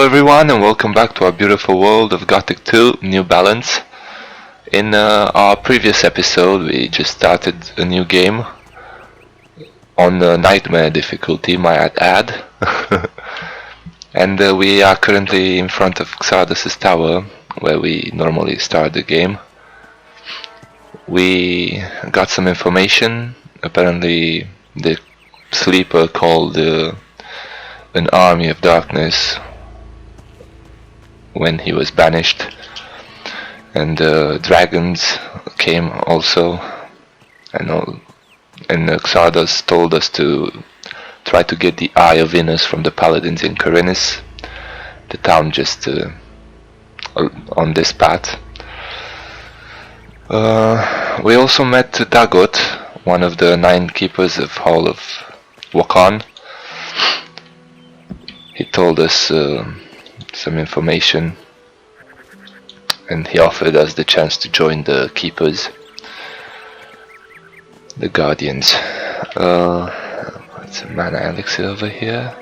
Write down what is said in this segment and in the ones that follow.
everyone, and welcome back to our beautiful world of Gothic 2 New Balance. In our previous episode we just started a new game on Nightmare difficulty, might I add. And we are currently in front of Xardus' tower, where we normally start the game. We got some information. Apparently the sleeper called an army of darkness when he was banished, and dragons came also, and Xardas told us to try to get the Eye of Venus from the paladins in Khorinis, the town just on this path. We also met Dagot, one of the 9 keepers of Hall of Wakan. He told us some information, and he offered us the chance to join the keepers, the guardians. It's a mana elixir over here.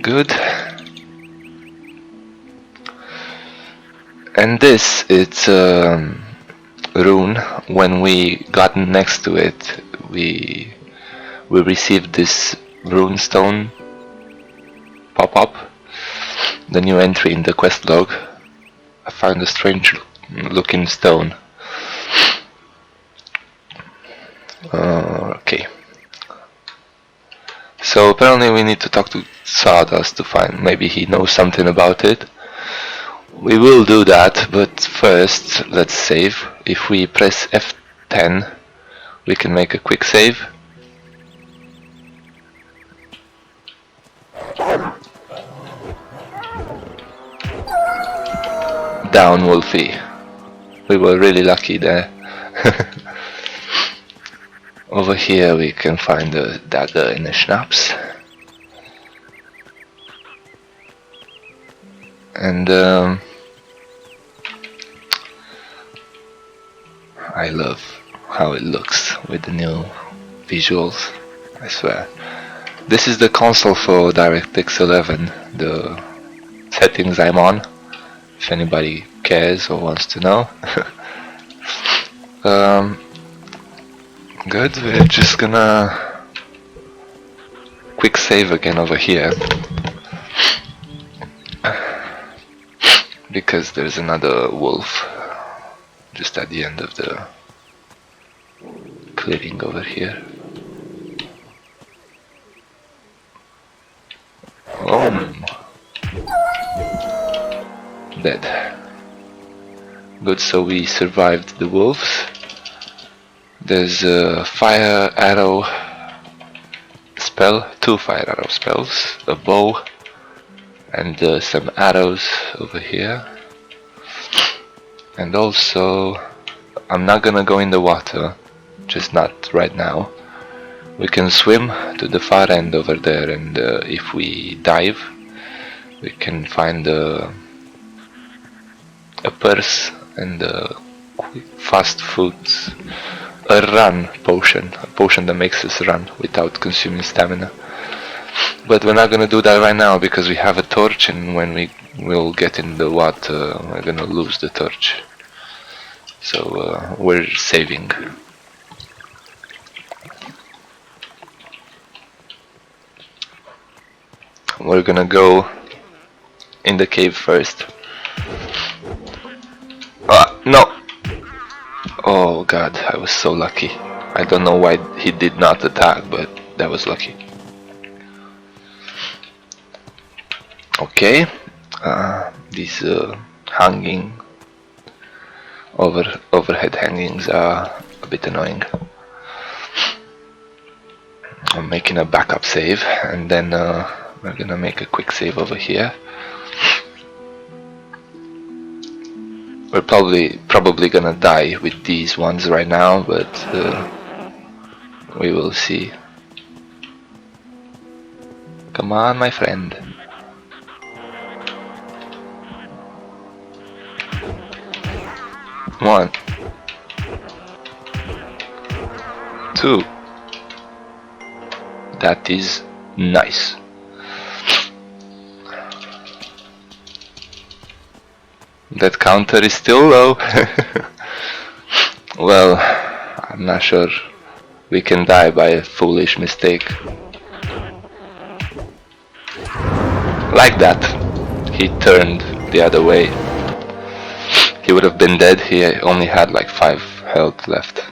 Good. And this, it's rune. When we got next to it, we received this rune stone pop up, the new entry in the quest log. I found a strange looking stone. Okay. So apparently we need to talk to Xardas to find, maybe he knows something about it. We will do that, but first let's save. If we press F10 we can make a quick save. Down, Wolfie. We were really lucky there. Over here we can find a dagger and a schnapps. And I love how it looks with the new visuals, I swear. This is the console for DirectX 11, the settings I'm on, if anybody cares or wants to know. Good, we're just gonna quick save again over here, because there's another wolf just at the end of the clearing over here. Dead. Good, so we survived the wolves. There's a fire arrow spell, 2 fire arrow spells, a bow, and some arrows over here. And also, I'm not gonna go in the water, just not right now. We can swim to the far end over there, and if we dive we can find a purse and fast foods, a run potion, a potion that makes us run without consuming stamina. But we're not gonna do that right now because we have a torch, and when we will get in the water we're gonna lose the torch. So we're saving. We're gonna go in the cave first. No! Oh god, I was so lucky. I don't know why he did not attack, but that was lucky. Okay, these hanging overhead hangings are a bit annoying. I'm making a backup save, and then we're gonna make a quick save over here. We're probably gonna die with these ones right now, but we will see. Come on, my friend. One, 2. That is nice. That counter is still low. Well, I'm not sure we can die by a foolish mistake. Like that. He turned the other way. He would have been dead. He only had like 5 health left.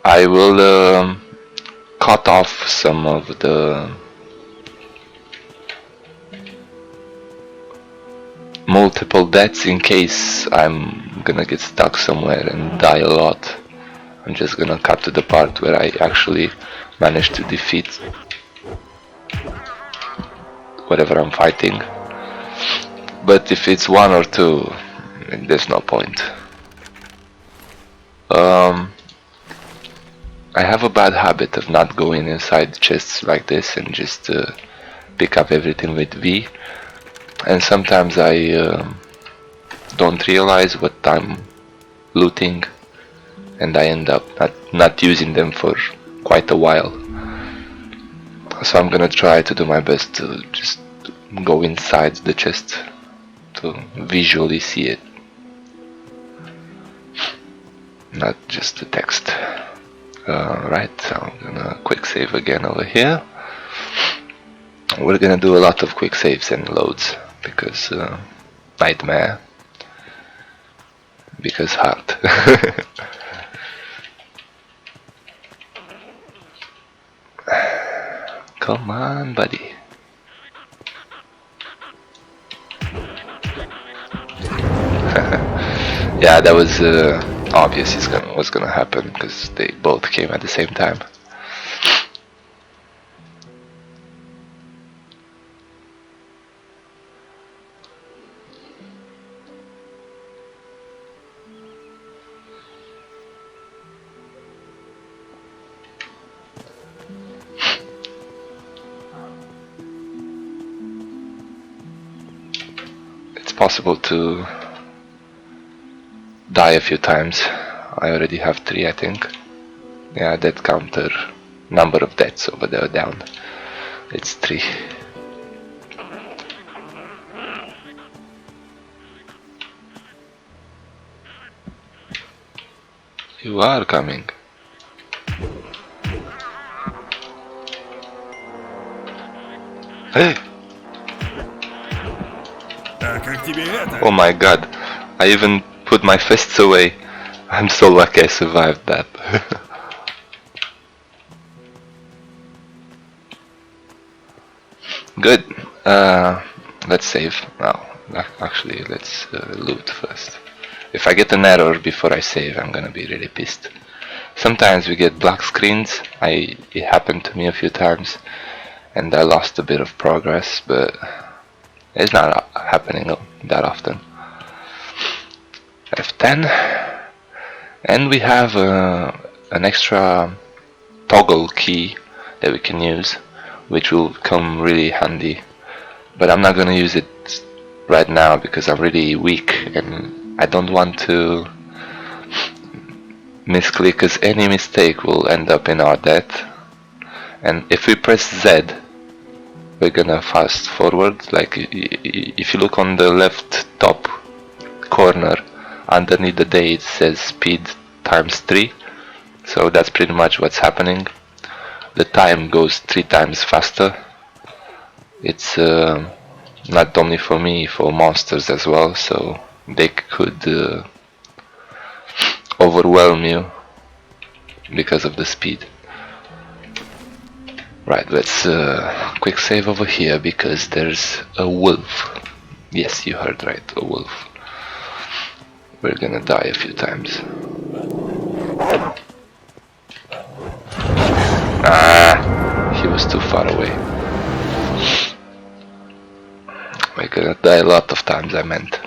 I will cut off some of the multiple deaths in case I'm gonna get stuck somewhere and die a lot. I'm just gonna cut to the part where I actually managed to defeat whatever I'm fighting. But if it's 1 or 2, there's no point. I have a bad habit of not going inside chests like this and just pick up everything with V. And sometimes I don't realize what I'm looting, and I end up not using them for quite a while. So I'm gonna try to do my best to just go inside the chest to visually see it, not just the text. Right, so I'm gonna quick save again over here. We're gonna do a lot of quick saves and loads because nightmare, because hard. Come on, buddy. Yeah, that was obvious what's gonna happen because they both came at the same time. It's possible to die a few times. I already have 3, I think. Yeah, that counter number of deaths over there down. It's 3. You are coming. Hey! Oh my god, I even put my fists away. I'm so lucky I survived that. Good. Let's save now. Actually, let's loot first. If I get an error before I save, I'm gonna be really pissed. Sometimes we get black screens. It happened to me a few times, and I lost a bit of progress, but it's not happening that often. F10, and we have an extra toggle key that we can use, which will come really handy. But I'm not gonna use it right now because I'm really weak and I don't want to misclick, because any mistake will end up in our death. And if we press Z, we're gonna fast forward. Like if you look on the left top corner underneath the day, it says speed times 3, so that's pretty much what's happening. The time goes 3 times faster. It's not only for me, for monsters as well, so they could overwhelm you because of the speed. Right, let's quick save over here because there's a wolf. Yes, you heard right, a wolf. We're gonna die a few times. Ah, he was too far away. We're gonna die a lot of times, I meant.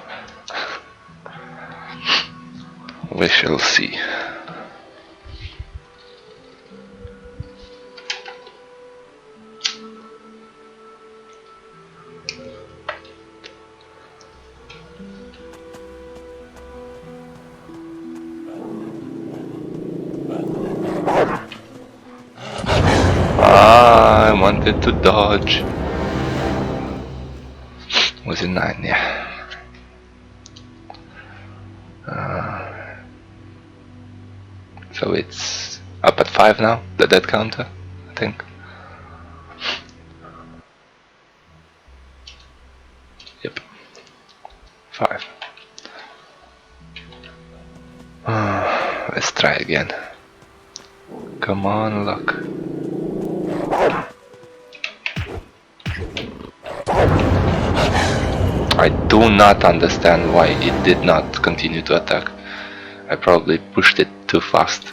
We shall see. wanted to dodge. Was it 9? Yeah. So it's up at 5 now, the death counter, I think. Yep. 5. Let's try again. Come on, luck. I do not understand why it did not continue to attack. I probably pushed it too fast.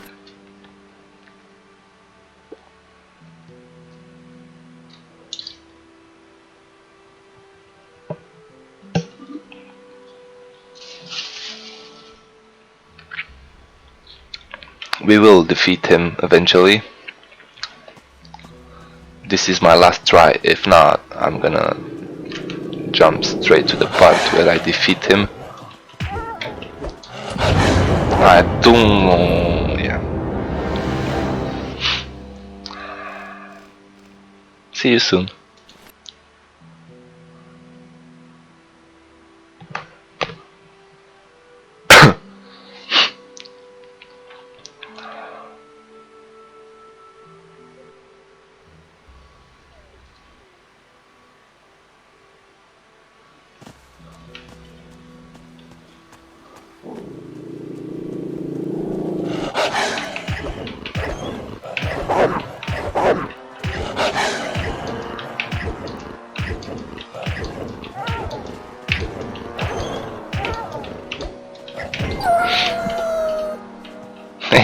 We will defeat him eventually. This is my last try. If not, I'm gonna jump straight to the part where I defeat him. I don't... yeah. See you soon.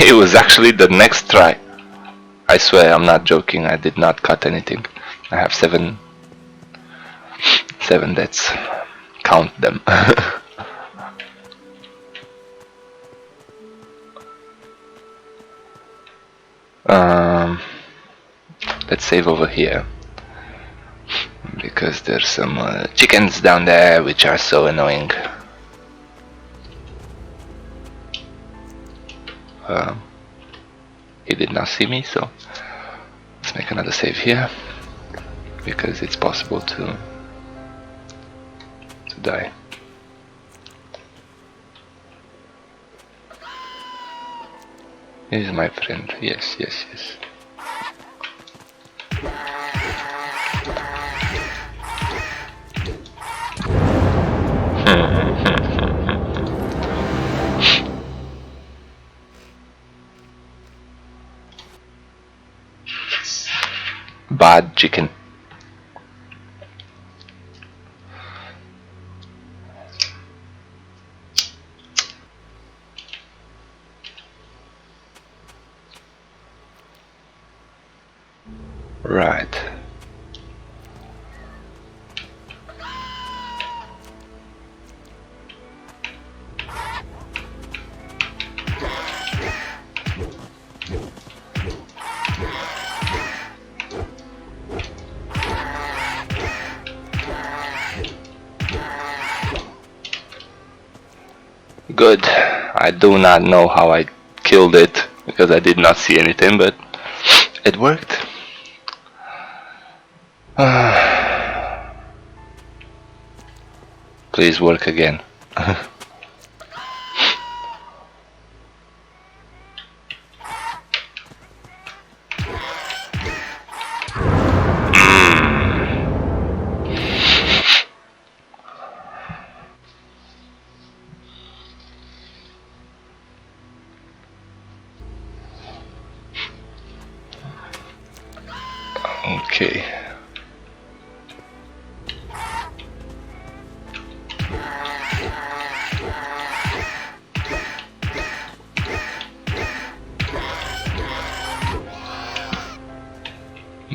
It was actually the next try. I swear, I'm not joking, I did not cut anything. I have 7 deaths. Count them. Let's save over here. Because there's some chickens down there which are so annoying. He did not see me, so let's make another save here, because it's possible to die. He's my friend. Yes, yes, yes. Bad chicken. Right. Good. I do not know how I killed it, because I did not see anything, but it worked. Please work again. Okay.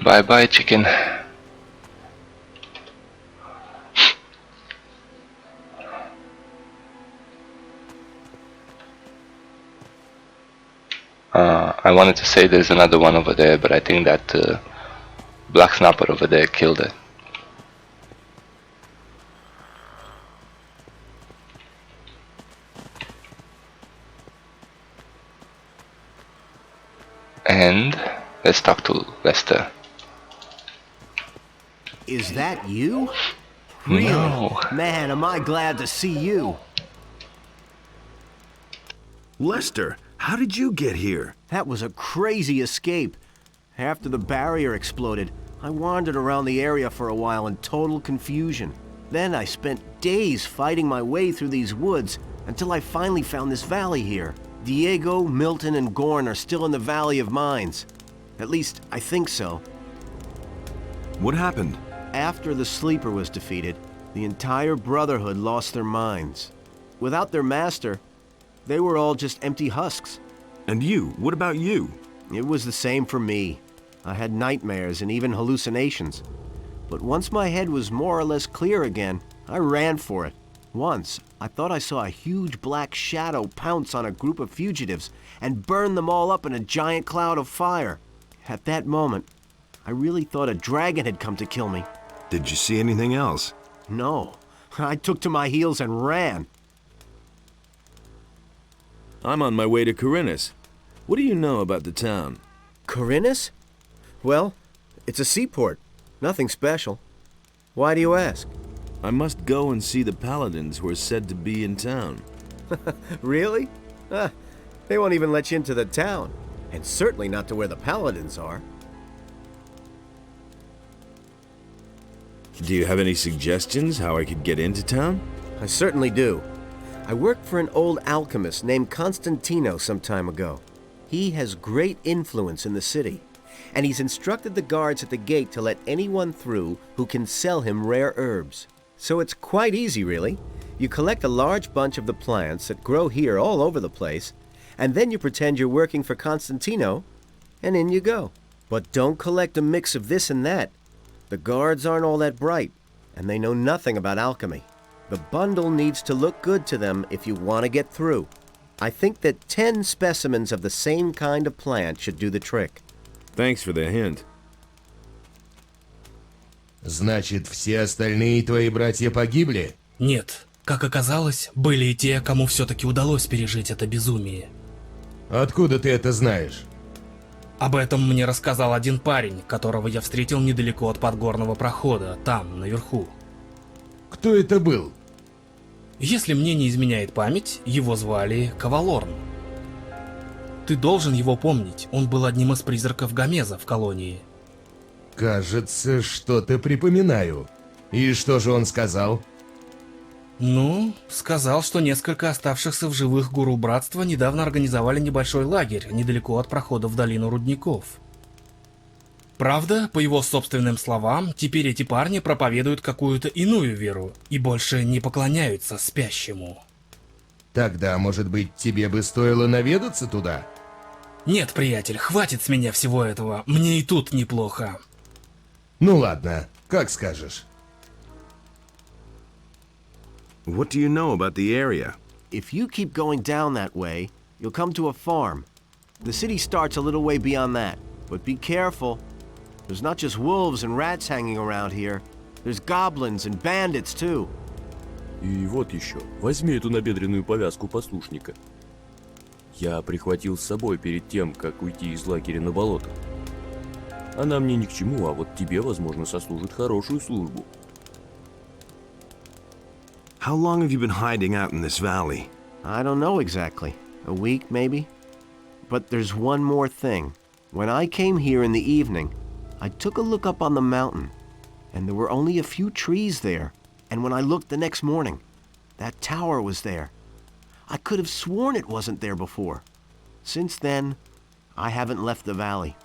Bye bye, chicken. I wanted to say there's another one over there, but I think that black snapper over there killed it. And let's talk to Lester. Is that you? Really? No. Man, am I glad to see you. Lester, how did you get here? That was a crazy escape. After the barrier exploded, I wandered around the area for a while in total confusion. Then I spent days fighting my way through these woods until I finally found this valley here. Diego, Milton, and Gorn are still in the Valley of Mines. At least, I think so. What happened? After the Sleeper was defeated, the entire Brotherhood lost their minds. Without their master, they were all just empty husks. And you? What about you? It was the same for me. I had nightmares and even hallucinations. But once my head was more or less clear again, I ran for it. Once, I thought I saw a huge black shadow pounce on a group of fugitives and burn them all up in a giant cloud of fire. At that moment, I really thought a dragon had come to kill me. Did you see anything else? No, I took to my heels and ran. I'm on my way to Khorinis. What do you know about the town? Khorinis? Well, it's a seaport. Nothing special. Why do you ask? I must go and see the paladins who are said to be in town. Really? They won't even let you into the town. And certainly not to where the paladins are. Do you have any suggestions how I could get into town? I certainly do. I worked for an old alchemist named Constantino some time ago. He has great influence in the city, and he's instructed the guards at the gate to let anyone through who can sell him rare herbs. So it's quite easy, really. You collect a large bunch of the plants that grow here all over the place, and then you pretend you're working for Constantino, and in you go. But don't collect a mix of this and that. The guards aren't all that bright, and they know nothing about alchemy. The bundle needs to look good to them if you want to get through. I think that 10 specimens of the same kind of plant should do the trick. Thanks for the hint. Значит, все остальные твои братья погибли? Нет. Как оказалось, были и те, кому все-таки удалось пережить это безумие. Откуда ты это знаешь? Об этом мне рассказал один парень, которого я встретил недалеко от подгорного прохода, там, наверху. Кто это был? Если мне не изменяет память, его звали Cavalorn. Ты должен его помнить, он был одним из призраков Гомеза в колонии. Кажется, что-то припоминаю. И что же он сказал? Ну, сказал, что несколько оставшихся в живых гуру братства недавно организовали небольшой лагерь недалеко от прохода в долину рудников. Правда, по его собственным словам, теперь эти парни проповедуют какую-то иную веру и больше не поклоняются спящему. Тогда, может быть, тебе бы стоило наведаться туда? Нет, приятель, хватит с меня всего этого, мне и тут неплохо. Ну ладно, как скажешь. What do you know about the area? If you keep going down that way, you'll come to a farm. The city starts a little way beyond that, but be careful. There's not just wolves and rats hanging around here. There's goblins and bandits too. И вот еще, возьми эту набедренную повязку послушника. Я прихватил с собой перед тем, как уйти из лагеря на болото. Она мне ни к чему, а вот тебе, возможно, сослужит хорошую службу. How long have you been hiding out in this valley? I don't know exactly. A week, maybe? But there's one more thing. When I came here in the evening, I took a look up on the mountain, and there were only a few trees there. And when I looked the next morning, that tower was there. I could have sworn it wasn't there before. Since then, I haven't left the valley.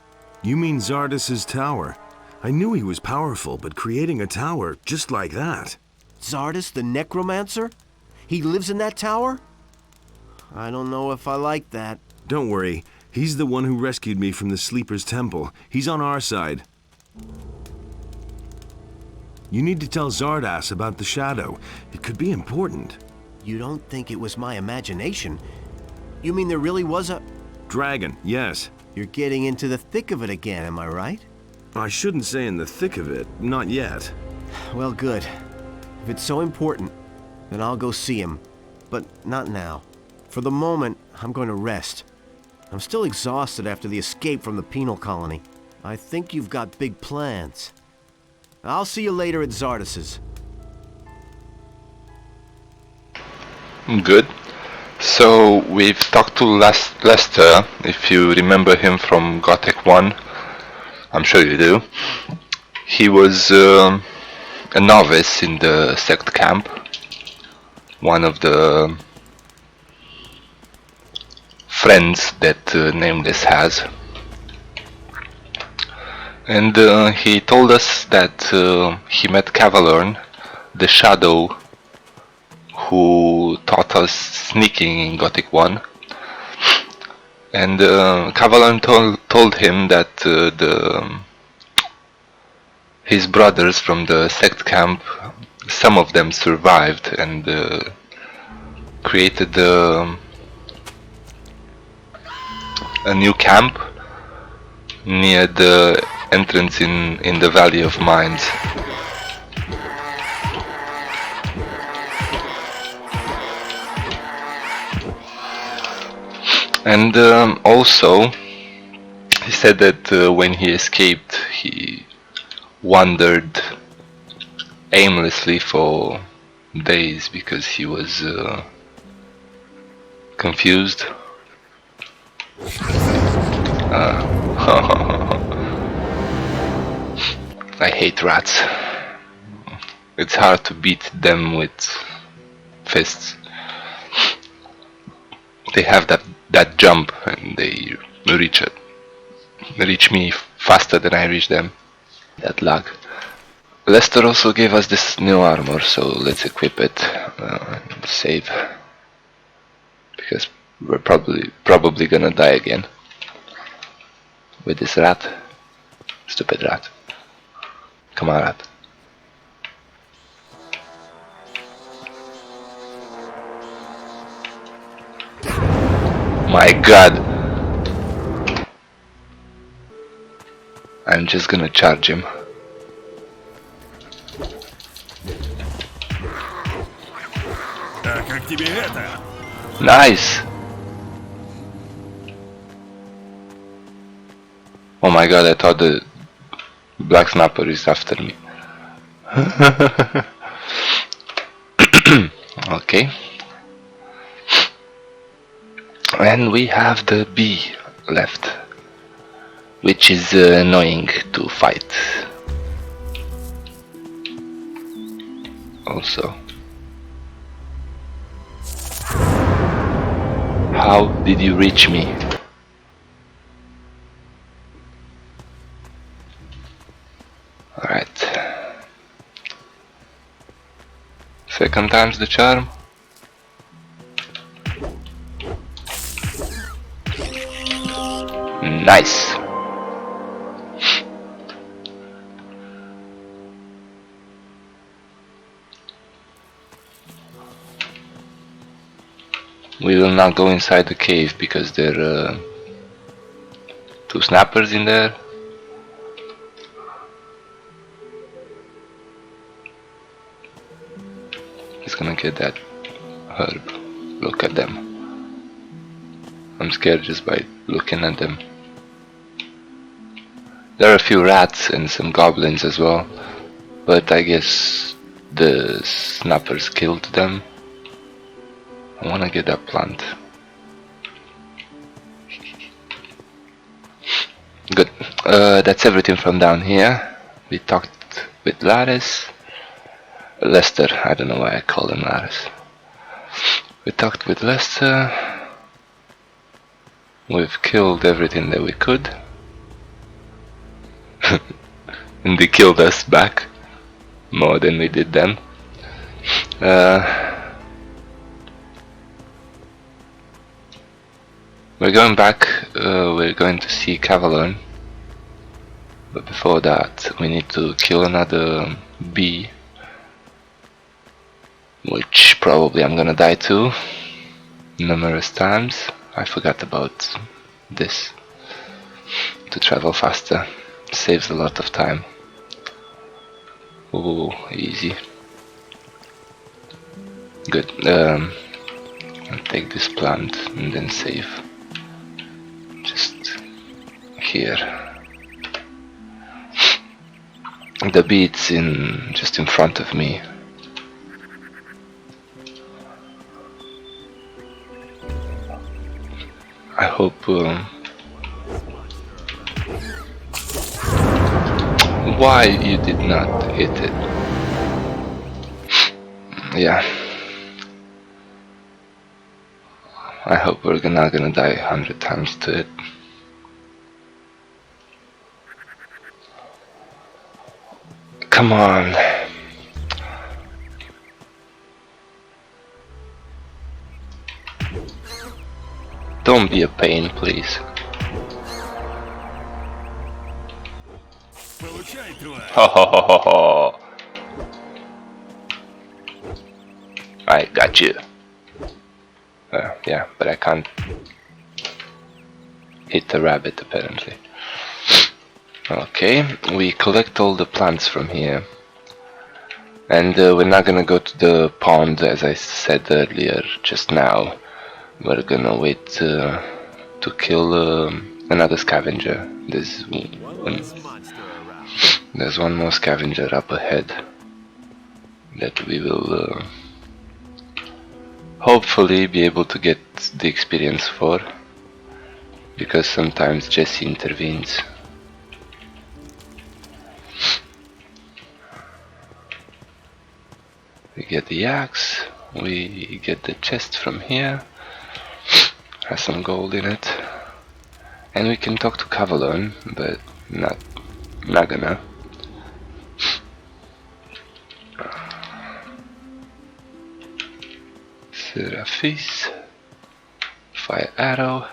You mean Zardas's tower? I knew he was powerful, but creating a tower just like that... Zardas the Necromancer? He lives in that tower? I don't know if I like that. Don't worry, he's the one who rescued me from the Sleeper's Temple. He's on our side. You need to tell Zardas about the shadow. It could be important. You don't think it was my imagination? You mean there really was a... Dragon, yes. You're getting into the thick of it again, am I right? I shouldn't say in the thick of it, not yet. Well, good. If it's so important, then I'll go see him. But not now. For the moment, I'm going to rest. I'm still exhausted after the escape from the penal colony. I think you've got big plans. I'll see you later at Zardas's. Good. So we've talked to Lester, if you remember him from Gothic 1. I'm sure you do. He was a novice in the sect camp. One of the friends that Nameless has. And he told us that he met Cavalorn, the shadow who taught us sneaking in Gothic 1. And Cavalorn told him that his brothers from the sect camp, some of them survived and created a new camp near the entrance in the Valley of Mines. And also he said that when he escaped he wandered aimlessly for days because he was confused. I hate rats. It's hard to beat them with fists. They have that jump and they reach me faster than I reach them. That lag. Lester also gave us this new armor, so let's equip it and save. Because we're probably gonna die again with this rat. Stupid rat. Come on, rat. My god. I'm just gonna charge him. Nice! Oh my god, I thought the black snapper is after me. Okay. And we have the bee left, which is annoying to fight. Also. How did you reach me? Alright. Second time's the charm. Nice. We will not go inside the cave because there are two snappers in there. He's gonna get that herb. Look at them. I'm scared just by looking at them. There are a few rats and some goblins as well, but I guess the snappers killed them. I wanna get that plant. Good. That's everything from down here. We talked with Lester. I don't know why I call him Lares. We talked with Lester. We've killed everything that we could. And they killed us back more than we did them. We're going back, we're going to see Cavalorn, but before that we need to kill another bee, which probably I'm gonna die to numerous times. I forgot about this. To travel faster saves a lot of time. Ooh, easy. Good. I'll take this plant and then save. Just here. the beats just in front of me. I hope why you did not hit it? Yeah. I hope we're not gonna die 100 times to it. Come on. Don't be a pain, please. Ho ho ho ho ho. I got you. Yeah, but I can't hit the rabbit apparently. Okay, we collect all the plants from here. And we're not gonna go to the pond as I said earlier, just now. We're gonna wait to kill another scavenger. There's one more scavenger up ahead that we will hopefully be able to get the experience for, because sometimes Jesse intervenes. We get the axe, we get the chest from here, has some gold in it, and we can talk to Cavalorn, but not gonna. Seraphis, fire arrow,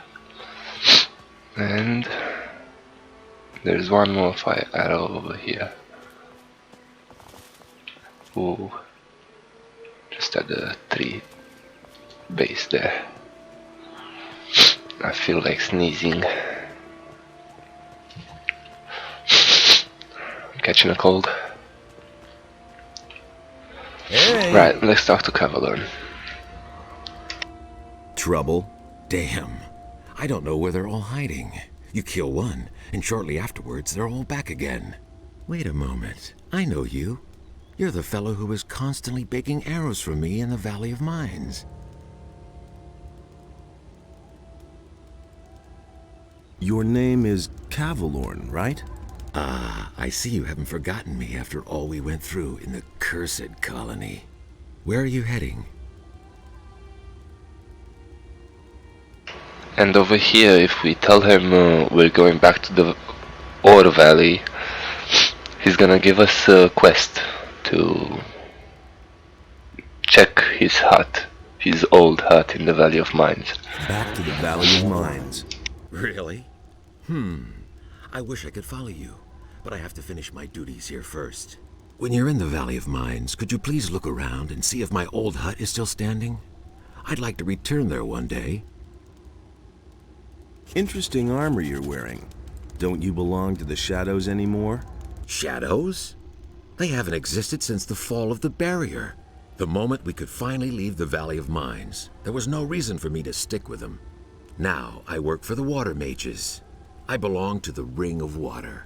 and there's one more fire arrow over here. Ooh, just at the tree base there. I feel like sneezing. I'm catching a cold. Hey. Right, let's talk to Cavalorn. Trouble? Damn. I don't know where they're all hiding. You kill one, and shortly afterwards they're all back again. Wait a moment. I know you. You're the fellow who was constantly baking arrows for me in the Valley of Mines. Your name is Cavalorn, right? Ah, I see you haven't forgotten me after all we went through in the cursed colony. Where are you heading? And over here, if we tell him we're going back to the Ore Valley, he's gonna give us a quest to check his hut, his old hut in the Valley of Mines. Back to the Valley of Mines. Really? I wish I could follow you, but I have to finish my duties here first. When you're in the Valley of Mines, could you please look around and see if my old hut is still standing? I'd like to return there one day. Interesting armor you're wearing. Don't you belong to the Shadows anymore? Shadows? They haven't existed since the fall of the barrier. The moment we could finally leave the Valley of Mines, there was no reason for me to stick with them. Now I work for the Water Mages. I belong to the Ring of Water.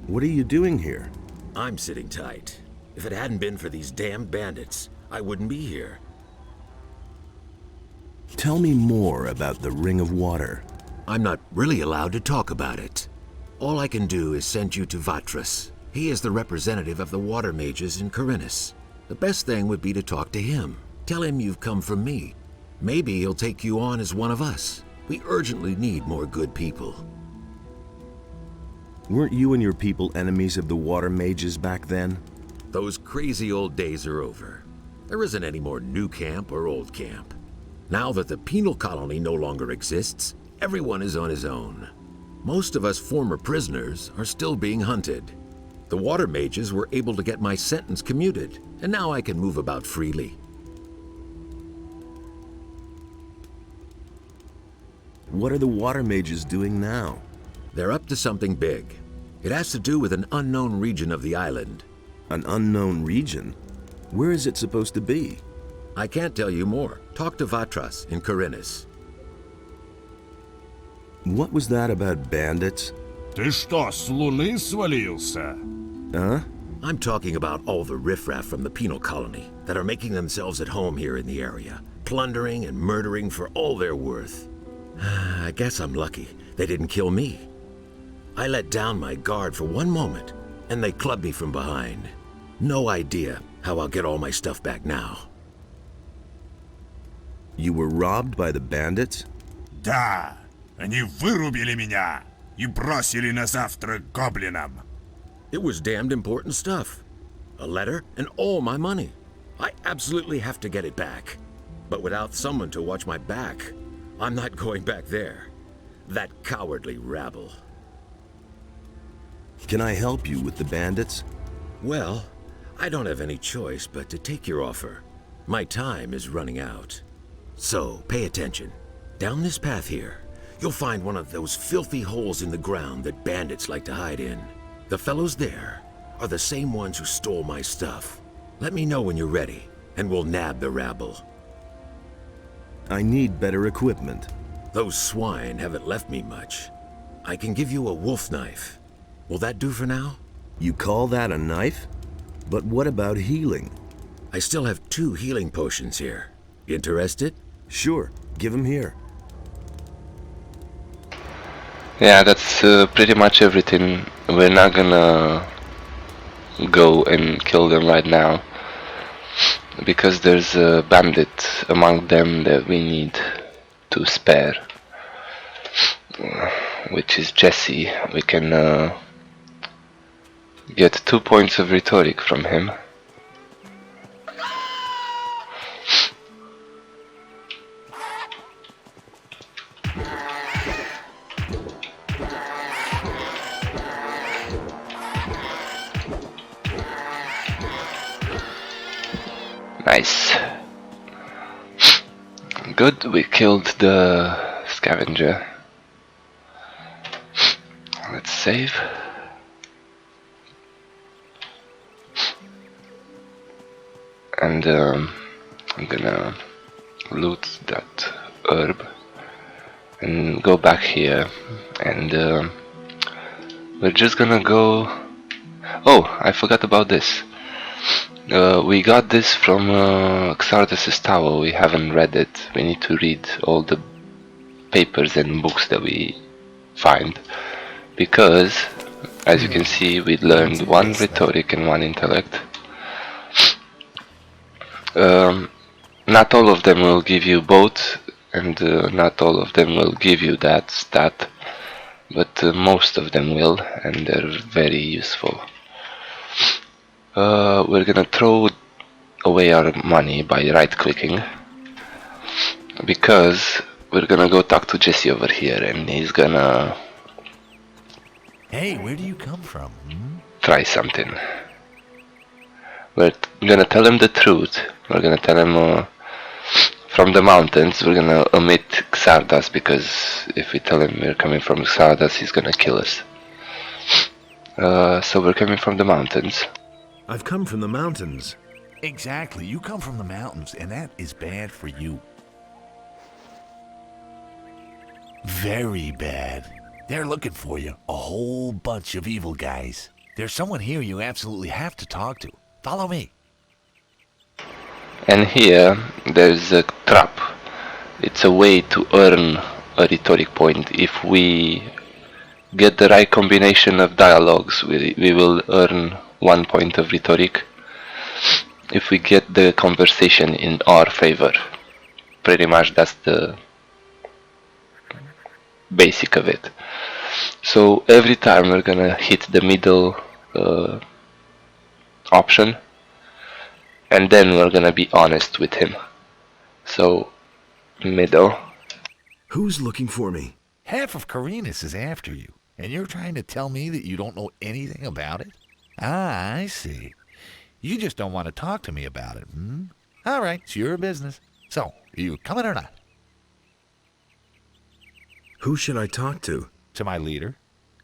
What are you doing here? I'm sitting tight. If it hadn't been for these damn bandits, I wouldn't be here. Tell me more about the Ring of Water. I'm not really allowed to talk about it. All I can do is send you to Vatras. He is the representative of the Water Mages in Khorinis. The best thing would be to talk to him. Tell him you've come from me. Maybe he'll take you on as one of us. We urgently need more good people. Weren't you and your people enemies of the Water Mages back then? Those crazy old days are over. There isn't any more new camp or old camp. Now that the penal colony no longer exists, everyone is on his own. Most of us former prisoners are still being hunted. The Water Mages were able to get my sentence commuted, and now I can move about freely. What are the Water Mages doing now? They're up to something big. It has to do with an unknown region of the island. An unknown region? Where is it supposed to be? I can't tell you more. Talk to Vatras in Khorinis. What was that about bandits? Ты что, с луны свалился? Huh? I'm talking about all the riffraff from the penal colony that are making themselves at home here in the area, plundering and murdering for all they're worth. I guess I'm lucky they didn't kill me. I let down my guard for one moment, and they clubbed me from behind. No idea how I'll get all my stuff back now. You were robbed by the bandits? Да, они вырубили меня и бросили на завтрак гоблинам. It was damned important stuff. A letter and all my money. I absolutely have to get it back. But without someone to watch my back, I'm not going back there. That cowardly rabble. Can I help you with the bandits? Well, I don't have any choice but to take your offer. My time is running out. So, pay attention. Down this path here, you'll find one of those filthy holes in the ground that bandits like to hide in. The fellows there are the same ones who stole my stuff. Let me know when you're ready, and we'll nab the rabble. I need better equipment. Those swine haven't left me much. I can give you a wolf knife. Will that do for now? You call that a knife? But what about healing? I still have 2 healing potions here. Interested? Sure, give 'em here. Yeah, that's pretty much everything. We're not gonna go and kill them right now, because there's a bandit among them that we need to spare, which is Jesse. We can get 2 points of rhetoric from him. Nice. Good, we killed the scavenger. Let's save. And I'm gonna loot that herb and go back here, and we're just gonna go... Oh, I forgot about this. We got this from Xardas's tower. We haven't read it. We need to read all the papers and books that we find, because as you can see, we learned 1 rhetoric and 1 intellect. Not all of them will give you both, and not all of them will give you that stat, but most of them will, and they're very useful. We're gonna throw away our money by right clicking, because we're gonna go talk to Jesse over here, and he's gonna... Hey, where do you come from? try something. We're gonna tell him the truth. We're gonna tell him from the mountains. We're gonna omit Xardas, because if we tell him we're coming from Xardas, he's gonna kill us. So we're coming from the mountains. I've come from the mountains. Exactly, you come from the mountains, and that is bad for you. Very bad. They're looking for you, a whole bunch of evil guys. There's someone here you absolutely have to talk to. Follow me. And here there's a trap. It's a way to earn a rhetoric point. If we get the right combination of dialogues, we will earn 1 point of rhetoric. If we get the conversation in our favor. Pretty much that's the basic of it. So every time we're gonna hit the middle option, and then we're gonna be honest with him. So middle. Who's looking for me? Half of Khorinis is after you, and you're trying to tell me that you don't know anything about it? Ah, I see. You just don't want to talk to me about it, All right, it's your business. So, are you coming or not? Who should I talk to? To my leader.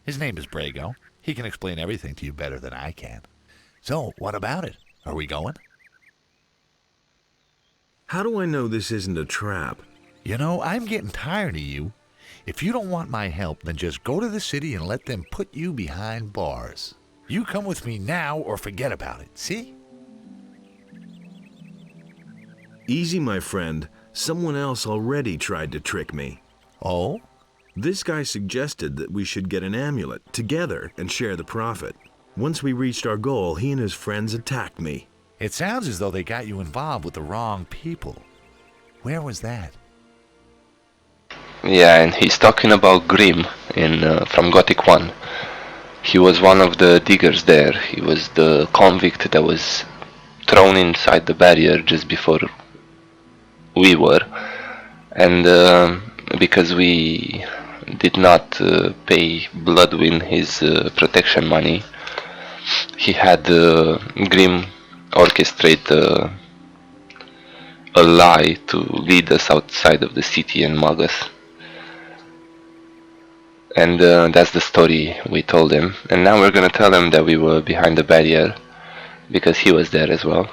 His name is Brago. He can explain everything to you better than I can. So, what about it? Are we going? How do I know this isn't a trap? You know, I'm getting tired of you. If you don't want my help, then just go to the city and let them put you behind bars. You come with me now or forget about it, see? Easy, my friend. Someone else already tried to trick me. Oh? This guy suggested that we should get an amulet together and share the profit. Once we reached our goal, he and his friends attacked me. It sounds as though they got you involved with the wrong people. Where was that? Yeah, and he's talking about Grim from Gothic 1. He was one of the diggers there. He was the convict that was thrown inside the barrier just before we were. And because we did not pay Bloodwind his protection money, he had Grim orchestrate a lie to lead us outside of the city and mug us. And that's the story we told him. And now we're gonna tell him that we were behind the barrier because he was there as well.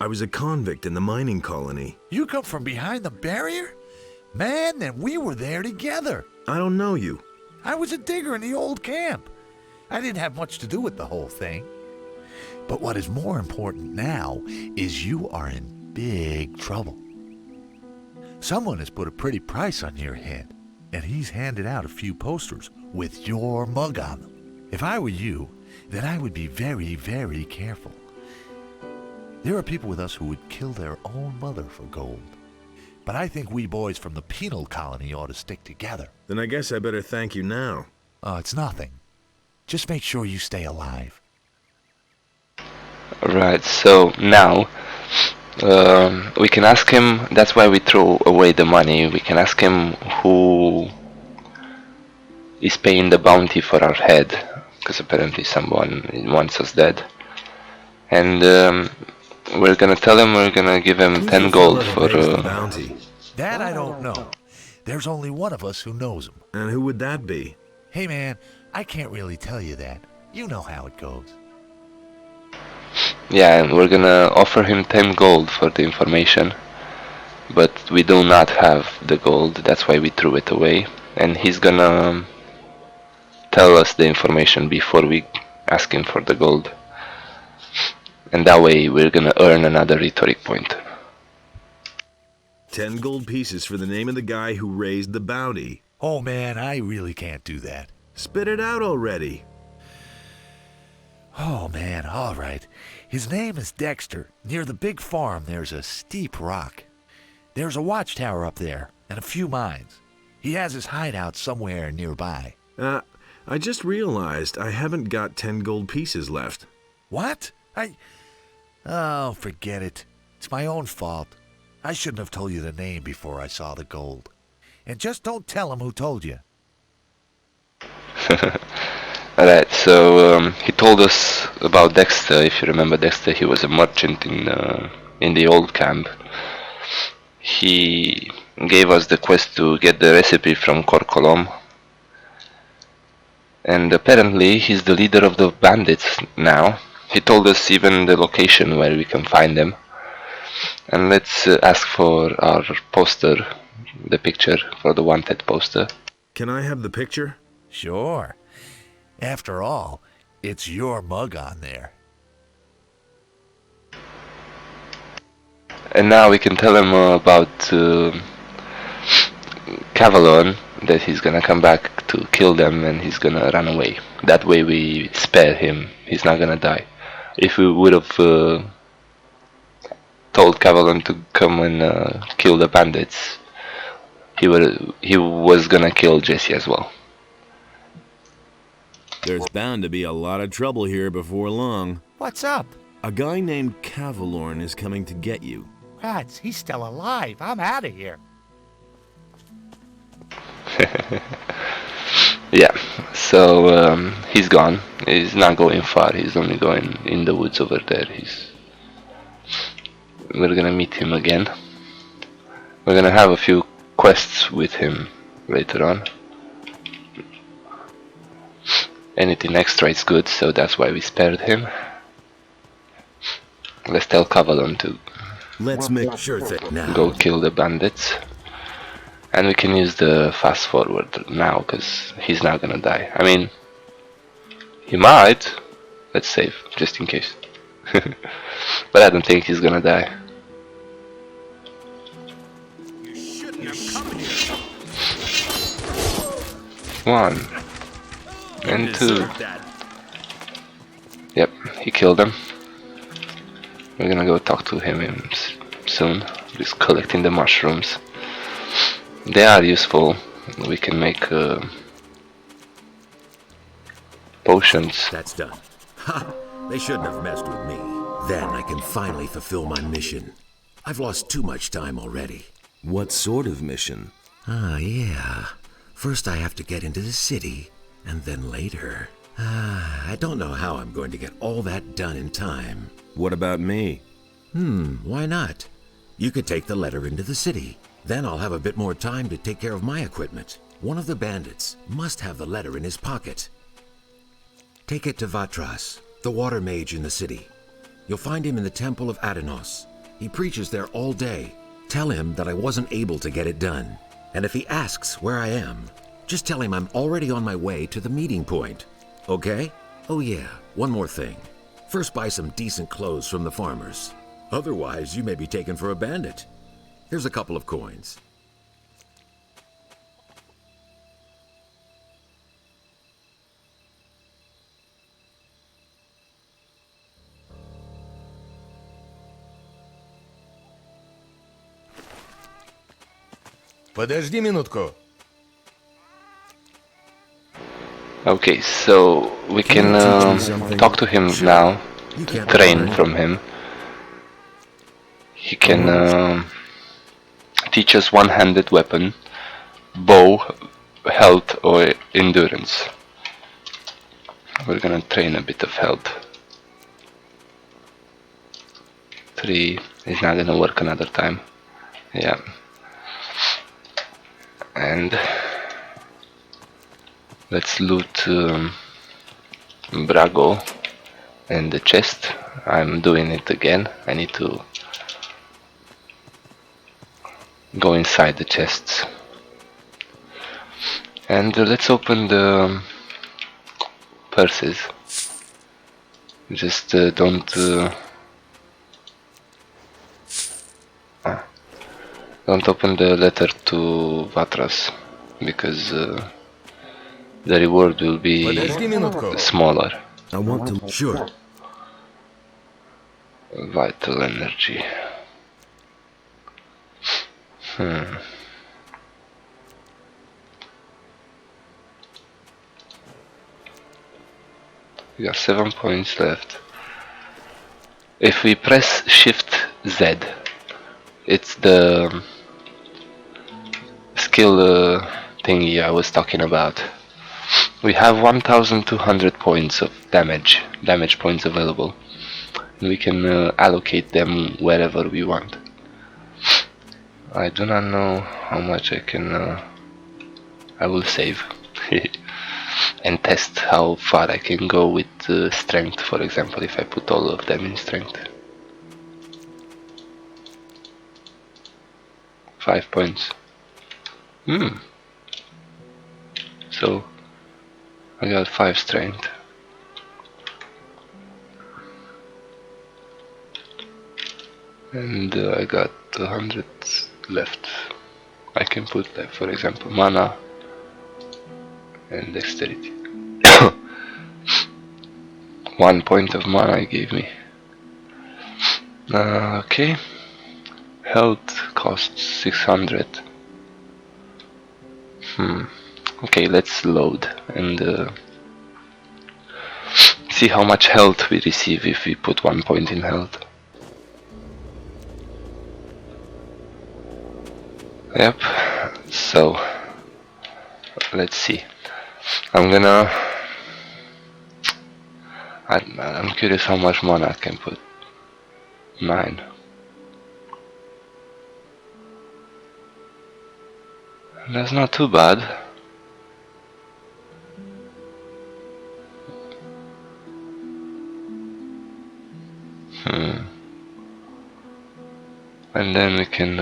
I was a convict in the mining colony. You come from behind the barrier? Man, then we were there together. I don't know you. I was a digger in the old camp. I didn't have much to do with the whole thing. But what is more important now is you are in big trouble. Someone has put a pretty price on your head, and he's handed out a few posters with your mug on them. If I were you, then I would be very, very careful. There are people with us who would kill their own mother for gold. But I think we boys from the penal colony ought to stick together. Then I guess I better thank you now. Oh, it's nothing. Just make sure you stay alive. Right, so now we can ask him, that's why we throw away the money, we can ask him who is paying the bounty for our head, because apparently someone wants us dead. And we're gonna tell him we're gonna give him 10 gold for bounty. That I don't know. There's only one of us who knows him. And who would that be? Hey man, I can't really tell you that. You know how it goes. Yeah, and we're gonna offer him 10 gold for the information, but we do not have the gold, that's why we threw it away, and he's gonna tell us the information before we ask him for the gold, and that way we're gonna earn another rhetoric point. 10 gold pieces for the name of the guy who raised the bounty. Oh man, I really can't do that. Spit it out already. Oh man, all right. His name is Dexter. Near the big farm there's a steep rock. There's a watchtower up there and a few mines. He has his hideout somewhere nearby. I just realized I haven't got 10 gold pieces left. What? Oh, forget it. It's my own fault. I shouldn't have told you the name before I saw the gold. And just don't tell him who told you. Alright, so he told us about Dexter. If you remember Dexter, he was a merchant in the old camp. He gave us the quest to get the recipe from Korkolom. And apparently he's the leader of the bandits now. He told us even the location where we can find them. And let's ask for our poster, the picture for the wanted poster. Can I have the picture? Sure. After all, it's your mug on there. And now we can tell him about Cavalorn, that he's gonna come back to kill them and he's gonna run away. That way we spare him, he's not gonna die. If we would have told Cavalorn to come and kill the bandits, he was gonna kill Jesse as well. There's bound to be a lot of trouble here before long. What's up? A guy named Cavalorn is coming to get you. Rats, he's still alive. I'm out of here. Yeah, so he's gone. He's not going far. He's only going in the woods over there. We're gonna meet him again. We're gonna have a few quests with him later on. Anything extra is good, so that's why we spared him. Let's tell Cavalorn to Let's make sure that now. go kill the bandits. And we can use the fast forward now, because he's not gonna die. I mean, he might. Let's save, just in case. But I don't think he's gonna die. You shouldn't have come here. One. And You two. deserve that. Yep, he killed him. We're gonna go talk to him soon. He's collecting the mushrooms. They are useful. We can make potions. That's done. Ha! They shouldn't have messed with me. Then I can finally fulfill my mission. I've lost too much time already. What sort of mission? Ah, yeah. First I have to get into the city, and then later. I don't know how I'm going to get all that done in time. What about me? Why not? You could take the letter into the city. Then I'll have a bit more time to take care of my equipment. One of the bandits must have the letter in his pocket. Take it to Vatras, the water mage in the city. You'll find him in the temple of Adenos. He preaches there all day. Tell him that I wasn't able to get it done. And if he asks where I am, just tell him I'm already on my way to the meeting point. Okay? Oh yeah, one more thing. First buy some decent clothes from the farmers. Otherwise, you may be taken for a bandit. Here's a couple of coins. Подожди минутку. Okay, so we can talk to him now, train from him. He can teach us one-handed weapon, bow, health, or endurance. We're gonna train a bit of health. 3 is not gonna work another time. Yeah. And let's loot Brago and the chest. I'm doing it again. I need to go inside the chests. And let's open the purses. Just don't open the letter to Vatras, because the reward will be smaller. I want to... Sure. Vital energy. We got 7 points left. If we press Shift Z, it's the skill thingy I was talking about. We have 1200 points of damage points available. And we can allocate them wherever we want. I do not know how much I can... I will save. And test how far I can go with strength, for example, if I put all of them in strength. 5 points. So I got 5 strength. And I got 100 left. I can put, like, for example, mana and dexterity. 1 point of mana it gave me. Okay. Health costs 600. Okay, let's load and see how much health we receive if we put 1 point in health. Yep, so let's see. I'm curious how much mana I can put. 9. That's not too bad. And then we can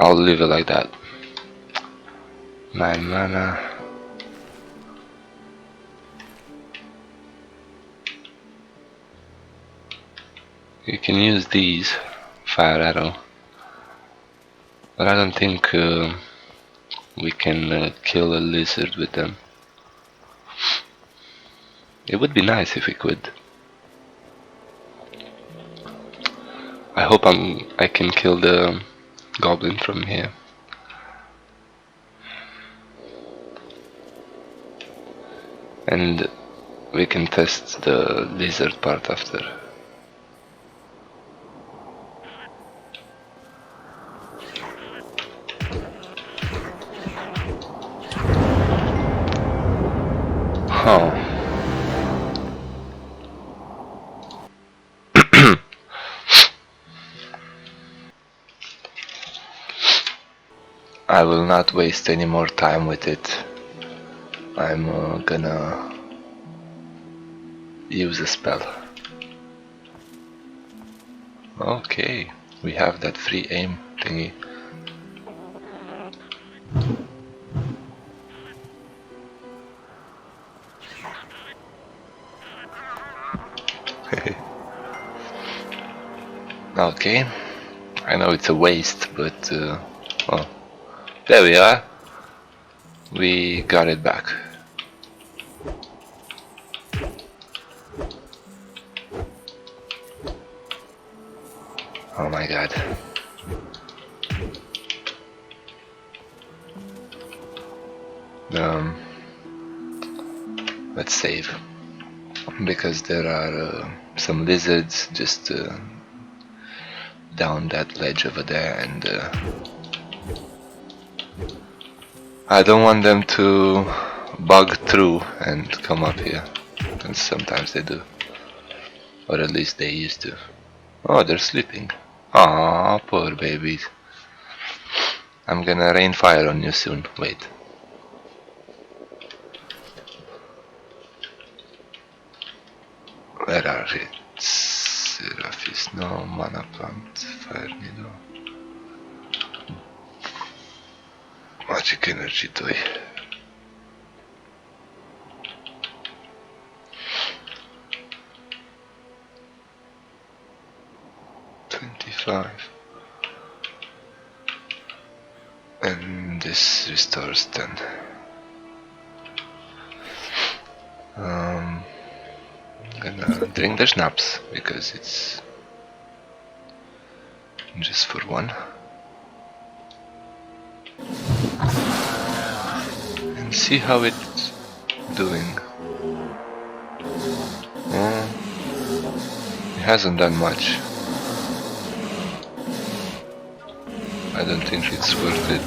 I'll leave it like that. 9 mana. You can use these, fire arrow, but I don't think we can kill a lizard with them. It would be nice if we could. I hope I can kill the goblin from here. And we can test the lizard part after. Huh. I will not waste any more time with it. I'm gonna use a spell. Okay, we have that free aim thingy. Okay, I know it's a waste, but well, there we are. We got it back. Oh my god. Let's save, because there are some lizards just down that ledge over there, and I don't want them to bug through and come up here, and sometimes they do, or at least they used to. Oh, they're sleeping. Ah, poor babies. I'm gonna rain fire on you soon. Wait. Where are it? Seraphis, no, mana plant, fire needle. Magic energy toy. And this restores 10. I'm gonna drink the schnapps because it's just for one. And see how it's doing. It hasn't done much. I don't think it's worth it.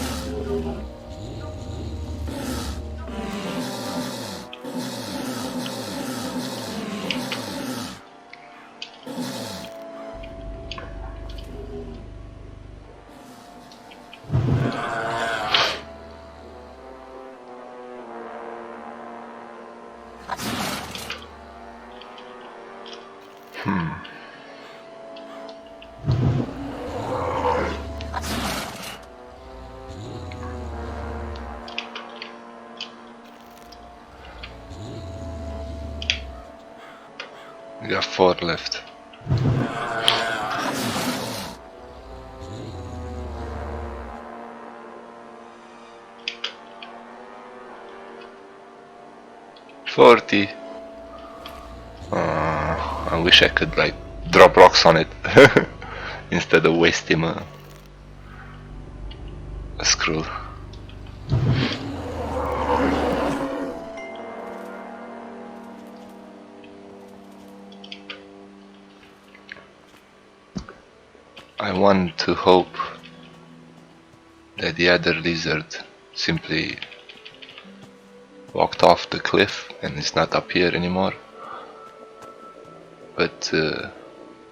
We got 4 left. $40. I wish I could like drop rocks on it instead of wasting a scroll. I want to hope that the other lizard simply walked off the cliff and is not up here anymore. But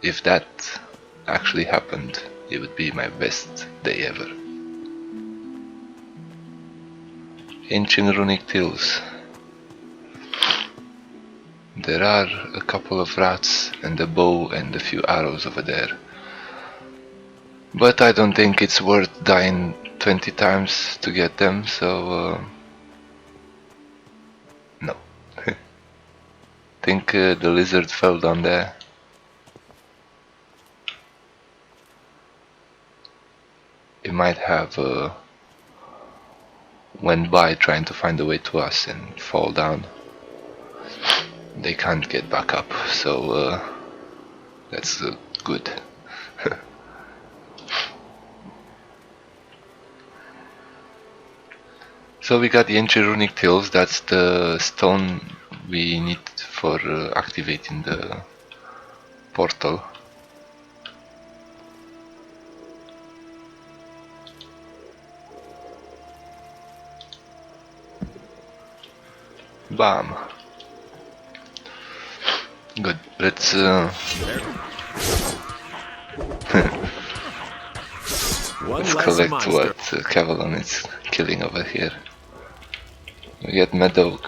if that actually happened, it would be my best day ever. Ancient runic tills. There are a couple of rats and a bow and a few arrows over there. But I don't think it's worth dying 20 times to get them, so no. Think the lizard fell down there. It might have went by trying to find a way to us and fall down. They can't get back up, so that's good. So we got the ancient runic tills. That's the stone we need for activating the portal. Bam. Good. Let's let's collect what Cavalorn is killing over here. We get metal,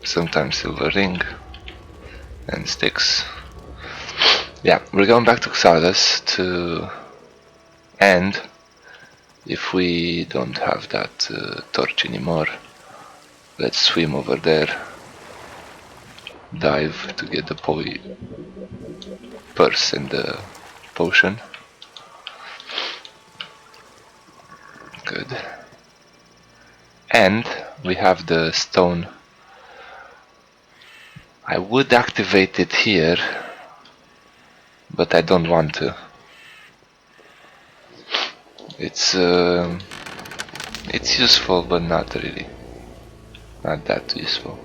sometimes silver ring, and sticks. Yeah, we're going back to Xardas to end. If we don't have that torch anymore, let's swim over there, dive to get the purse and the potion. Good. And we have the stone. I would activate it here, but I don't want to. It's useful, but not really. Not that useful.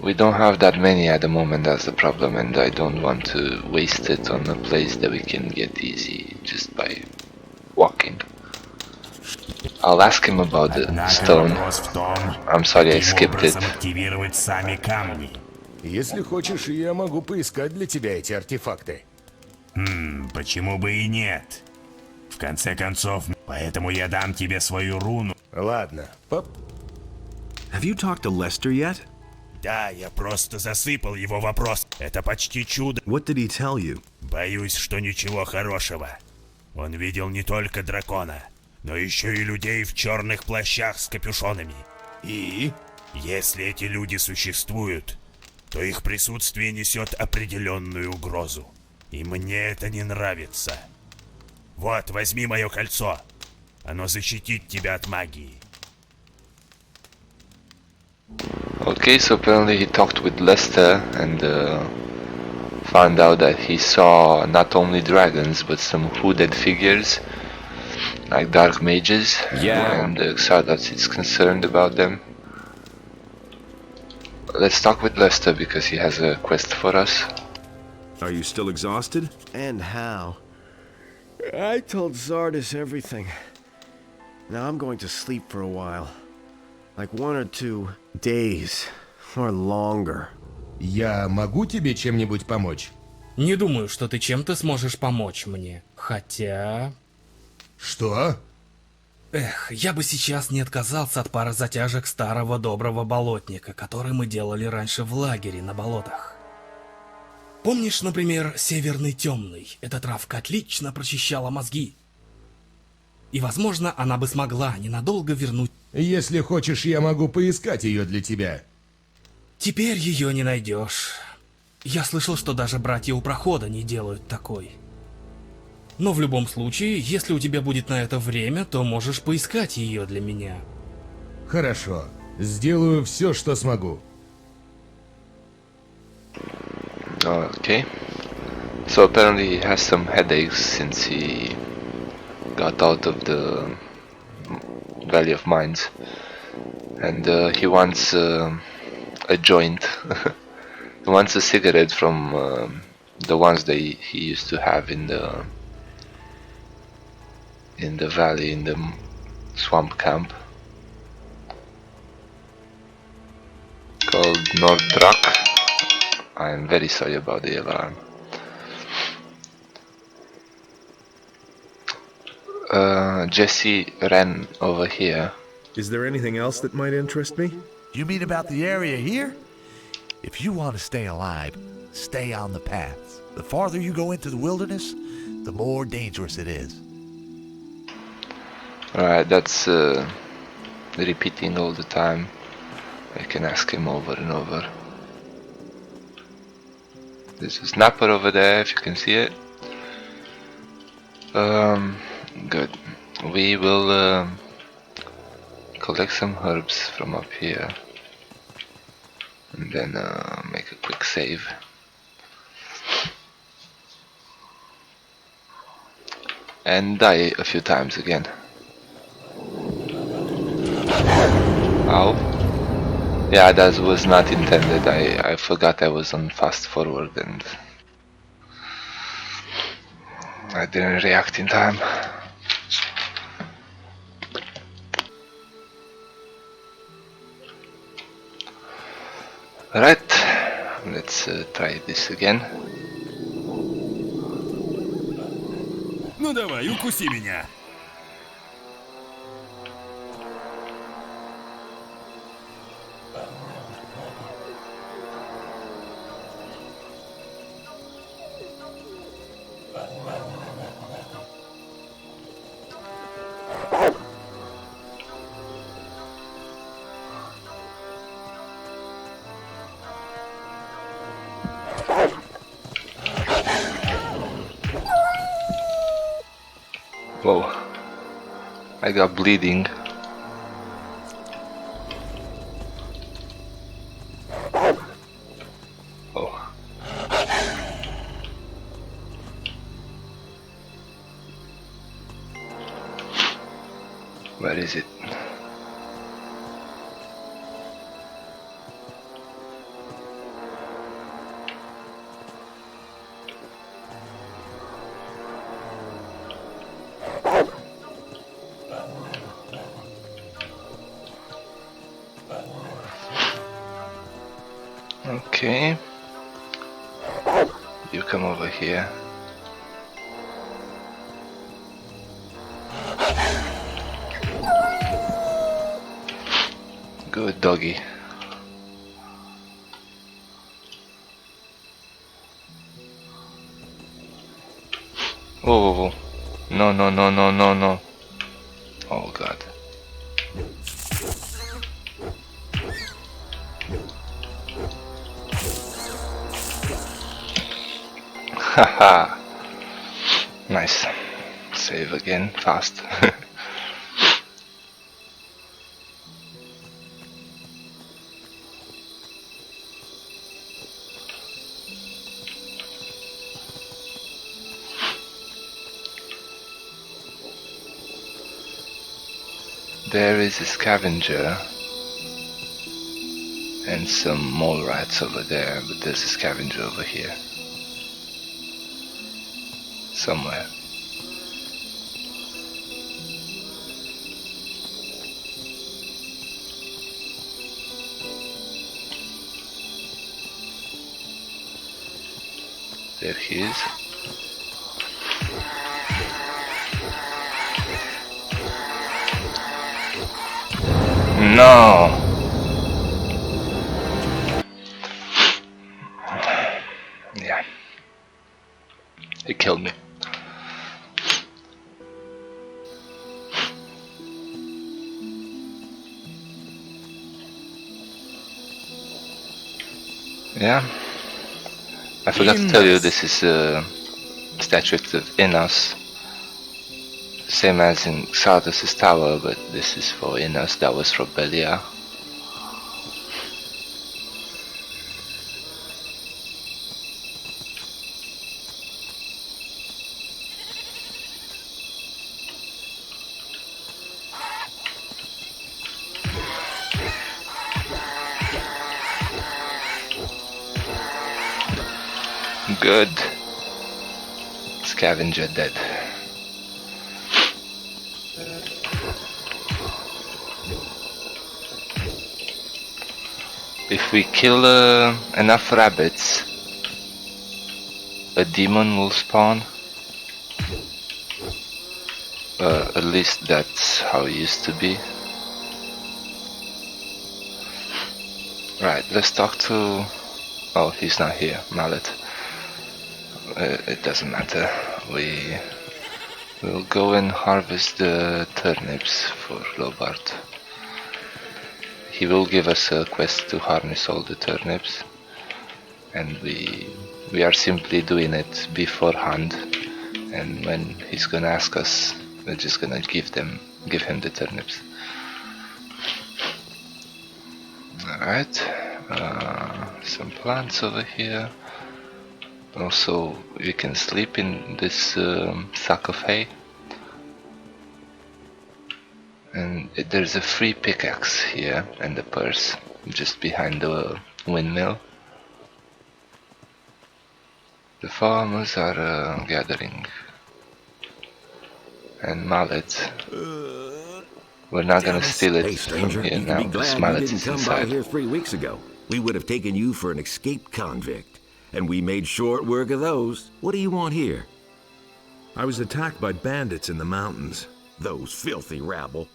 We don't have that many at the moment, that's the problem, and I don't want to waste it on a place that we can get easy just by walking. I'll ask him about the stone. I'm sorry I skipped it. Если хочешь, я могу поискать для тебя эти артефакты. Почему бы и нет? В конце концов, поэтому я дам тебе свою руну. Ладно, Have you talked to Lester yet? Да, я просто засыпал его вопрос. Это почти чудо. What did he tell you? Боюсь, что ничего хорошего. Он видел не только дракона, но еще и людей в черных плащах с капюшонами. И? Если эти люди существуют, то их присутствие несет определенную угрозу. И мне это не нравится. Вот, возьми мое кольцо. Оно защитит тебя от магии. Okay, so apparently he talked with Lester and found out that he saw not only dragons but some hooded figures like dark mages. Yeah. And Xardas is concerned about them. Let's talk with Lester because he has a quest for us. Are you still exhausted? And how? I told Xardas everything. Now I'm going to sleep for a while. Like 1 or 2 days. Or longer. Я могу тебе чем-нибудь помочь? Не думаю, что ты чем-то сможешь помочь мне. Хотя... Что? Эх, я бы сейчас не отказался от пары затяжек старого доброго болотника, который мы делали раньше в лагере на болотах. Помнишь, например, Северный Темный? Эта травка отлично прочищала мозги. И, возможно, она бы смогла ненадолго вернуть... Если хочешь, я могу поискать ее для тебя. Теперь ее не найдешь. Я слышал, что даже братья у прохода не делают такой. Но в любом случае, если у тебя будет на это время, то можешь поискать ее для меня. Хорошо. Сделаю все, что смогу. Okay. So apparently he has some headaches since he got out of the Valley of Mines. And he wants a joint. He wants a cigarette from the ones that he used to have in the valley, in the swamp camp, called Nordrak. I'm very sorry about the alarm. Jesse ran over here. Is there anything else that might interest me? You mean about the area here? If you want to stay alive, stay on the paths. The farther you go into the wilderness, the more dangerous it is. Alright, that's repeating all the time. I can ask him over and over. There's a snapper over there, if you can see it. Good. We will collect some herbs from up here. And then make a quick save. And die a few times again. Ow. Yeah, that was not intended. I forgot I was on fast forward and I didn't react in time. Alright, let's try this again. Ну давай, укуси меня. Whoa, I got bleeding. Oh. Where is it? Okay, you come over here. Good doggy. Oh, no, no, no, no, no, no. Oh God. Haha. Nice. Save again, fast. There is a scavenger and some mole rats over there, but there's a scavenger over here. Somewhere. There he is. No! Yeah. He killed me. Yeah. I forgot to tell you this is a statue of Innos. Same as in Xardus' tower, but this is for Innos, that was for Belia. Good. Scavenger dead. If we kill enough rabbits, a demon will spawn. At least that's how it used to be. Right, let's talk to... Oh, he's not here, Mallet. It doesn't matter. we will go and harvest the turnips for Lobart. He will give us a quest to harness all the turnips, and we are simply doing it beforehand, and when he's gonna ask us, we're just gonna give him the turnips. Alright, some plants over here. Also, we can sleep in this sack of hay. And there's a free pickaxe here and the purse just behind the windmill. The farmers are gathering. And mallet. We're not gonna steal it Hey, stranger, from here you can now. be This glad you mallet didn't is come by inside. here 3 weeks ago. We would have taken you for an escaped convict. And we made short work of those. What do you want here? I was attacked by bandits in the mountains. Those filthy rabble.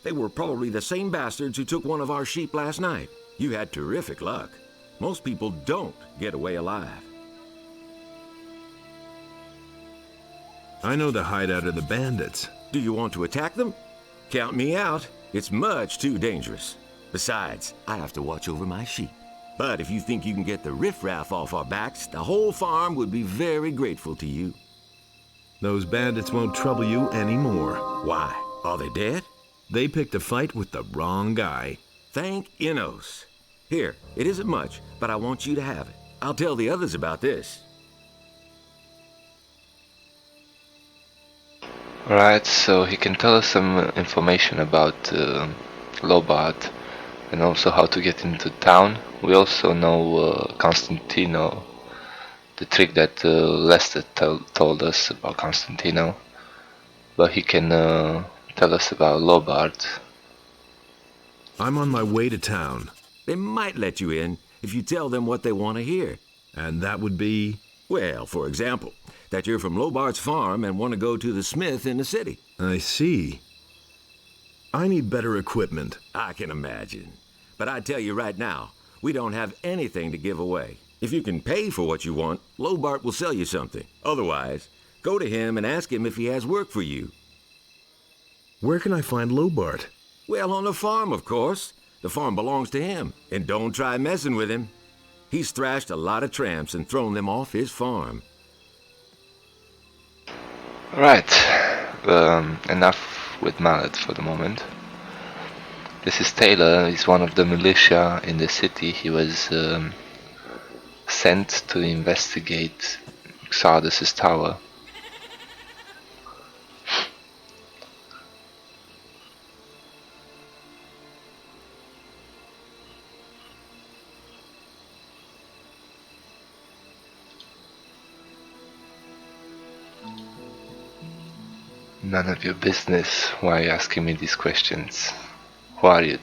They were probably the same bastards who took one of our sheep last night. You had terrific luck. Most people don't get away alive. I know the hideout of the bandits. Do you want to attack them? Count me out. It's much too dangerous. Besides, I have to watch over my sheep. But if you think you can get the riffraff off our backs, the whole farm would be very grateful to you. Those bandits won't trouble you anymore. Why? Are they dead? They picked a fight with the wrong guy. Thank Innos. Here, it isn't much, but I want you to have it. I'll tell the others about this. Alright, so he can tell us some information about Lobart and also how to get into town. We also know Constantino, the trick that Lester told us about Constantino, but he can tell us about Lobart. I'm on my way to town. They might let you in if you tell them what they want to hear. And that would be? Well, for example, that you're from Lobart's farm and want to go to the smith in the city. I see. I need better equipment. I can imagine. But I tell you right now, we don't have anything to give away. If you can pay for what you want, Lobart will sell you something. Otherwise, go to him and ask him if he has work for you. Where can I find Lobart? Well, on the farm, of course. The farm belongs to him. And don't try messing with him. He's thrashed a lot of tramps and thrown them off his farm. Right, enough with Mallet for the moment. This is Taylor. He's one of the militia in the city. He was sent to investigate Xardus' tower. None of your business. Why are you asking me these questions? Who are you?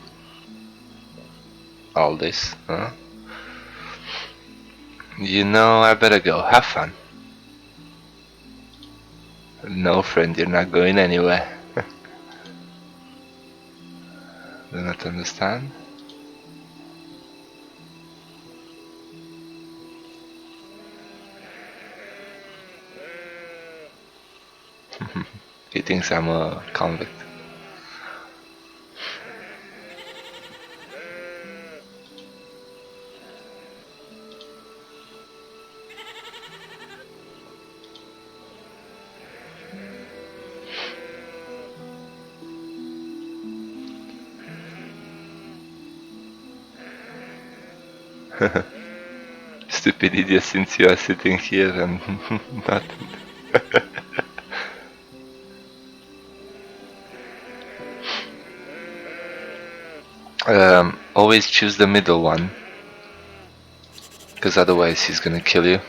All this, huh? You know, I better go. Have fun. No, friend, you're not going anywhere. Do not understand? He thinks I'm a convict. Stupid idiot, since you are sitting here and nothing. Always choose the middle one, because otherwise he's gonna kill you.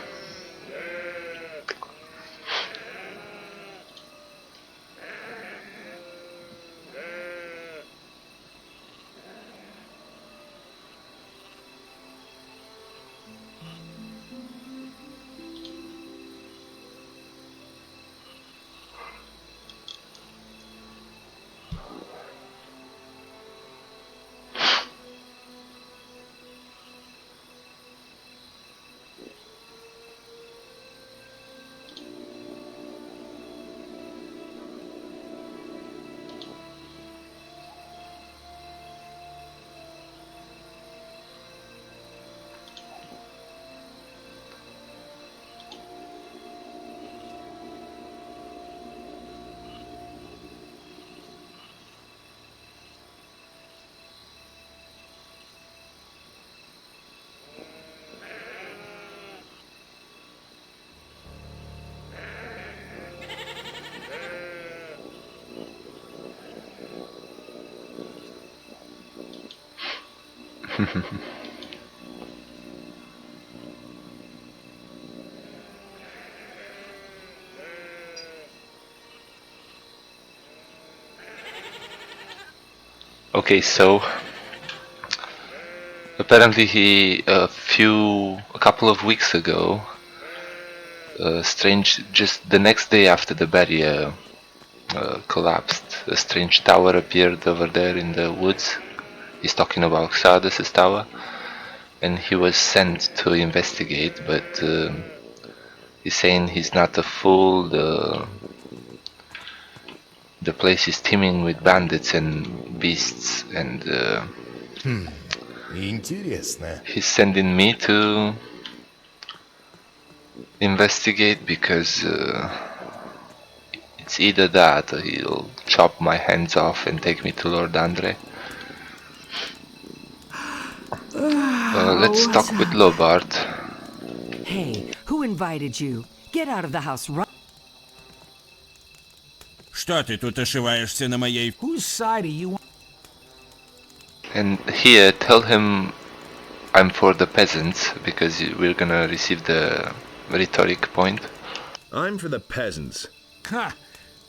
Okay, so apparently a couple of weeks ago, just the next day after the barrier collapsed, a strange tower appeared over there in the woods. He's talking about Xardus' tower, and he was sent to investigate, but he's saying he's not a fool. The place is teeming with bandits and beasts, and Интересно. he's sending me to investigate because it's either that or he'll chop my hands off and take me to Lord Andre. Let's talk with Lobart. Hey, who invited you? Get out of the house right. Что ты тут ошиваешься на моей... Whose side are you on? And here, tell him I'm for the peasants because we're gonna receive the rhetoric point. I'm for the peasants. Ha!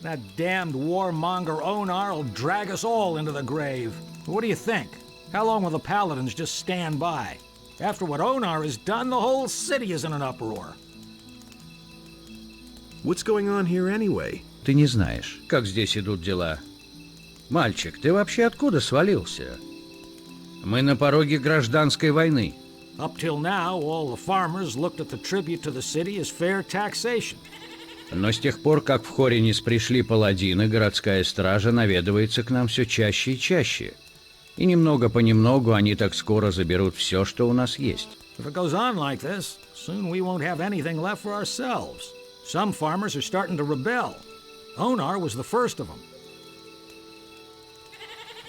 That damned warmonger Onar will drag us all into the grave. What do you think? How long will the paladins just stand by? After what Onar has done, the whole city is in an uproar. What's going on here anyway? Ты не знаешь, как здесь идут дела. Мальчик, ты вообще откуда свалился? Мы на пороге гражданской войны. Up till now, all the farmers looked at the tribute to the city as fair taxation. Но с тех пор, как в Khorinis пришли паладины, городская стража наведывается к нам все чаще и чаще. И немного понемногу они так скоро заберут все, что у нас есть. If it goes on like this, soon we won't have anything left for ourselves. Some farmers are starting to rebel. Onar was the first of them.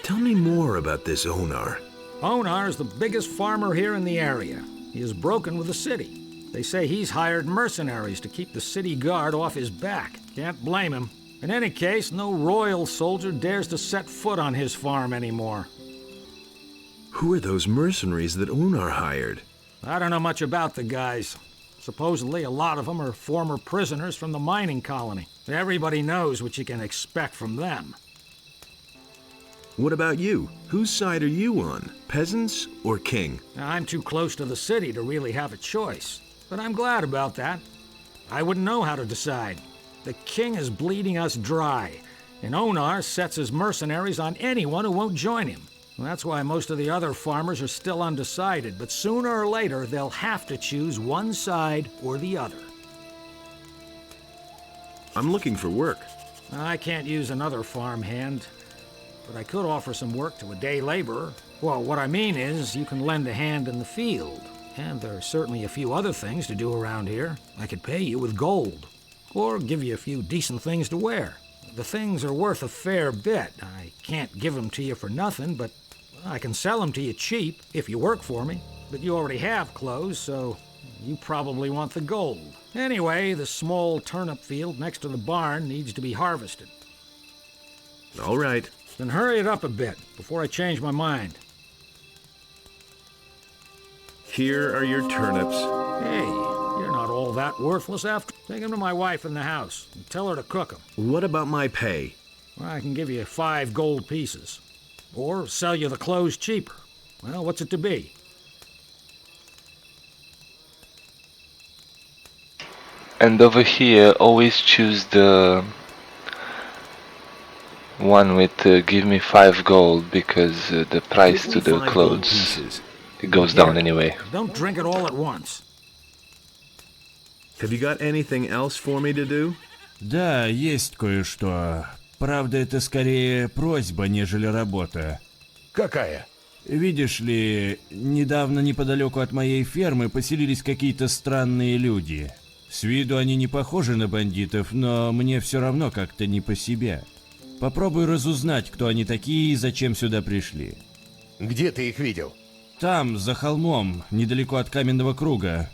Tell me more about this Onar. Onar is the biggest farmer here in the area. He is broken with the city. They say he's hired mercenaries to keep the city guard off his back. Can't blame him. In any case, no royal soldier dares to set foot on his farm anymore. Who are those mercenaries that Onar hired? I don't know much about the guys. Supposedly, a lot of them are former prisoners from the mining colony. Everybody knows what you can expect from them. What about you? Whose side are you on? Peasants or king? I'm too close to the city to really have a choice, but I'm glad about that. I wouldn't know how to decide. The king is bleeding us dry, and Onar sets his mercenaries on anyone who won't join him. That's why most of the other farmers are still undecided, but sooner or later they'll have to choose one side or the other. I'm looking for work. I can't use another farmhand, but I could offer some work to a day laborer. Well, what I mean is, you can lend a hand in the field, and there are certainly a few other things to do around here. I could pay you with gold, or give you a few decent things to wear. The things are worth a fair bit. I can't give them to you for nothing, but I can sell them to you cheap if you work for me. But you already have clothes, so you probably want the gold. Anyway, the small turnip field next to the barn needs to be harvested. All right. Then hurry it up a bit before I change my mind. Here are your turnips. Hey, you're not all that worthless after. Take them to my wife in the house and tell her to cook them. What about my pay? Well, I can give you 5 gold pieces. Or sell you the clothes cheaper. Well, what's it to be? And over here, always choose the one with give me 5 gold because the price to the clothes it goes down anyway. Don't drink it all at once. Have you got anything else for me to do? Да, есть кое-что. Правда, это скорее просьба, нежели работа. Какая? Видишь ли, недавно неподалеку от моей фермы поселились какие-то странные люди. С виду они не похожи на бандитов, но мне все равно как-то не по себе. Попробуй разузнать, кто они такие и зачем сюда пришли. Где ты их видел? Там, за холмом, недалеко от каменного круга.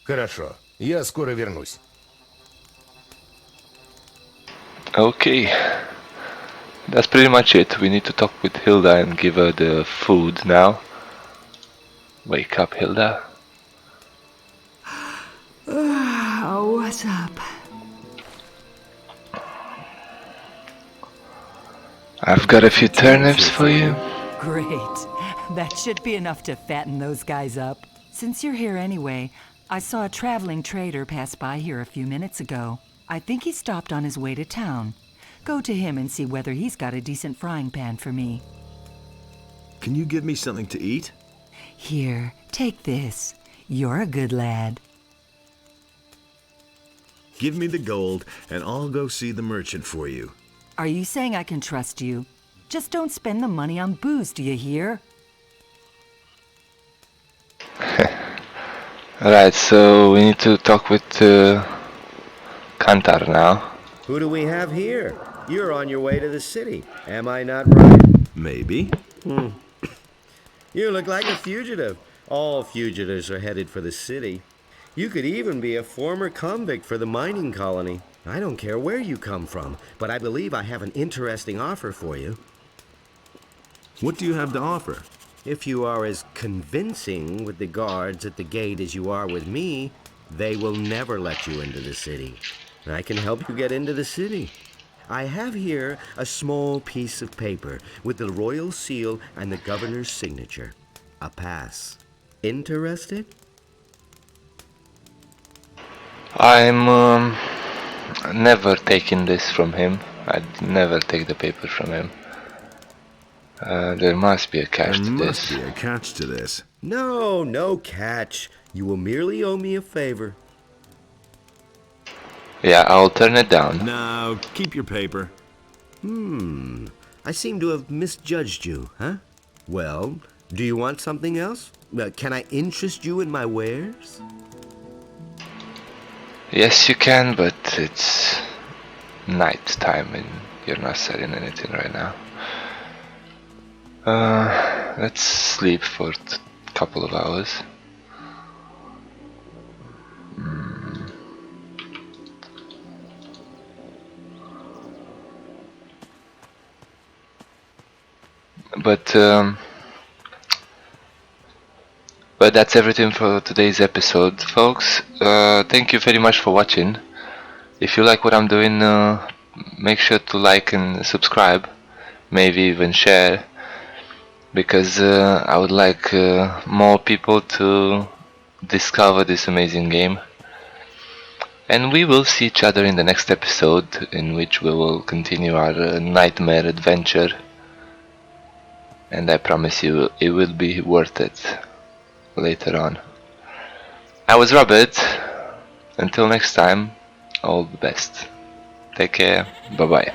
Хорошо, я скоро вернусь. Okay, that's pretty much it. We need to talk with Hilda and give her the food now. Wake up, Hilda. Oh, what's up? I've got a few turnips for you. Great. That should be enough to fatten those guys up. Since you're here anyway, I saw a traveling trader pass by here a few minutes ago. I think he stopped on his way to town. Go to him and see whether he's got a decent frying pan for me. Can you give me something to eat? Here, take this. You're a good lad. Give me the gold, and I'll go see the merchant for you. Are you saying I can trust you? Just don't spend the money on booze, do you hear? Alright, so we need to talk with Kantar now. Who do we have here? You're on your way to the city. Am I not right? Maybe. You look like a fugitive. All fugitives are headed for the city. You could even be a former convict for the mining colony. I don't care where you come from, but I believe I have an interesting offer for you. What do you have to offer? If you are as convincing with the guards at the gate as you are with me, they will never let you into the city. I can help you get into the city. I have here a small piece of paper with the royal seal and the governor's signature. A pass. Interested? I'm never taking this from him. I'd never take the paper from him. There must be a catch to this. There must be a catch to this. No, no catch. You will merely owe me a favor. Yeah, I'll turn it down. No, keep your paper. I seem to have misjudged you, huh? Well, do you want something else? Can I interest you in my wares? Yes, you can, but it's night time and you're not selling anything right now. Let's sleep for a couple of hours. But that's everything for today's episode, folks. Thank you very much for watching. If you like what I'm doing, make sure to like and subscribe, maybe even share, because I would like more people to discover this amazing game. And we will see each other in the next episode, in which we will continue our nightmare adventure. And I promise you, it will be worth it later on. I was Robert. Until next time, all the best. Take care. Bye bye.